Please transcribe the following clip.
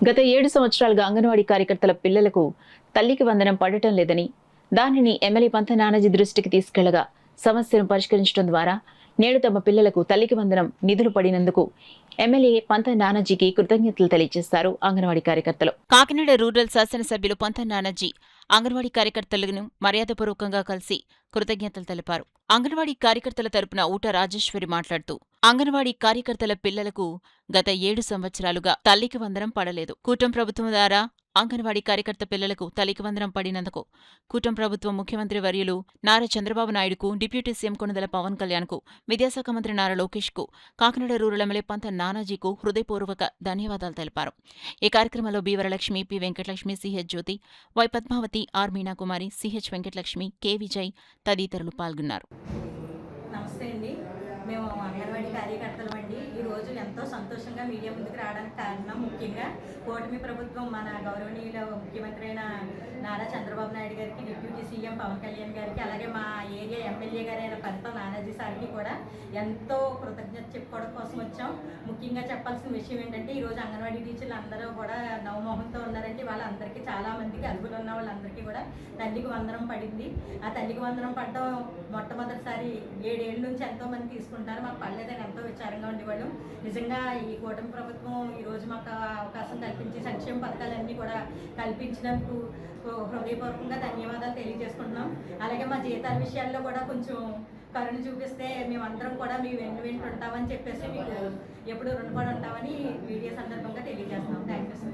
గత 7 సంవత్సరాలుగా అంగన్వాడీ కార్యకర్తల పిల్లలకు తల్లికి వందనం పడటం లేదని, దానిని ఎమ్మెల్యే పంత నానాజీ దృష్టికి తీసుకెళ్లగా సమస్యను పరిష్కరించడం ద్వారా నేడు తమ పిల్లలకు తల్లికి వందనం నిధులు పడినందుకు ఎమ్మెల్యే పంత నానాజీకి కృతజ్ఞతలు తెలియజేశారు అంగన్వాడీ కార్యకర్తలు. కాకినాడ రూరల్ శాసనసభ్యులు పంత నానాజీ అంగన్వాడీ కార్యకర్తలను మర్యాదపూర్వకంగా కలిసి కృతజ్ఞతలు తెలిపారు. అంగన్వాడీ కార్యకర్తల తరపున ఊట రాజేశ్వరి మాట్లాడుతూ, అంగన్వాడీ కార్యకర్తల పిల్లలకు గత 7 సంవత్సరాలుగా తల్లికి వందనం పడలేదు. కూటమి ప్రభుత్వం ద్వారా అంగన్వాడీ కార్యకర్త పిల్లలకు తల్లికి వందనం పడినందుకు కూటమి ప్రభుత్వం ముఖ్యమంత్రి వర్యులు నారా చంద్రబాబు నాయుడుకు, డిప్యూటీ సీఎం కొణిదెల పవన్ కళ్యాణ్కు, విద్యాశాఖ మంత్రి నారా లోకేష్కు, కాకినాడ రూరల్ ఎమ్మెల్యే పంత నానాజీకు హృదయపూర్వక ధన్యవాదాలు తెలిపారు. ఈ కార్యక్రమంలో B Varalakshmi, P Venkatalakshmi, CH Jyothi, Y Padmavathi, R Meenakumari, CH Venkatalakshmi, K Vijay తదితరులు పాల్గొన్నారు. నమస్తే అండి. మేము అంగన్వాడీ కార్యకర్తలు అండి. ఈరోజు ఎంతో సంతోషంగా మీడియా ముందుకు రావడానికి కారణం ముఖ్యంగా కూటమి ప్రభుత్వం మన గౌరవనీయుల ముఖ్యమంత్రి అయిన నారా చంద్రబాబు నాయుడు గారికి, డిప్యూటీ సీఎం పవన్ కళ్యాణ్ గారికి, అలాగే మా ఏరియా ఎమ్మెల్యే గారైన పంత నానాజీ సార్కి కూడా ఎంతో కృతజ్ఞత చెప్పుకోవడం కోసం వచ్చాం. ముఖ్యంగా చెప్పాల్సిన విషయం ఏంటంటే ఈరోజు అంగన్వాడీ టీచర్లు అందరూ కూడా నవమోహంతో ఉన్నారంటే వాళ్ళందరికీ చాలామందికి అర్హులు ఉన్న వాళ్ళందరికీ కూడా తల్లికి వందనం పడింది. ఆ తల్లికి వందనం పడడం మొట్టమొదటిసారి 7 ఏళ్ళ నుంచి ఎంతోమంది తీసుకుంటారు. మాకు పడలేదని ఎంతో విచారంగా ఉండేవాళ్ళు. నిజంగా ఈ కూటమి ప్రభుత్వం ఈరోజు మాకు అవకాశం కల్పించి సంక్షేమ పథకాలన్నీ కూడా కల్పించినందుకు హృదయపూర్వకంగా ధన్యవాదాలు తెలియజేసుకుంటున్నాం. అలాగే మా జీతాల విషయాల్లో కూడా కొంచెం కరుణ చూపిస్తే మేమందరం కూడా మీ వెంట ఉంటామని చెప్పేసి మీకు ఎప్పుడు రుణపడి ఉంటామని వీడియో సందర్భంగా తెలియజేస్తున్నాం. Thank you sir.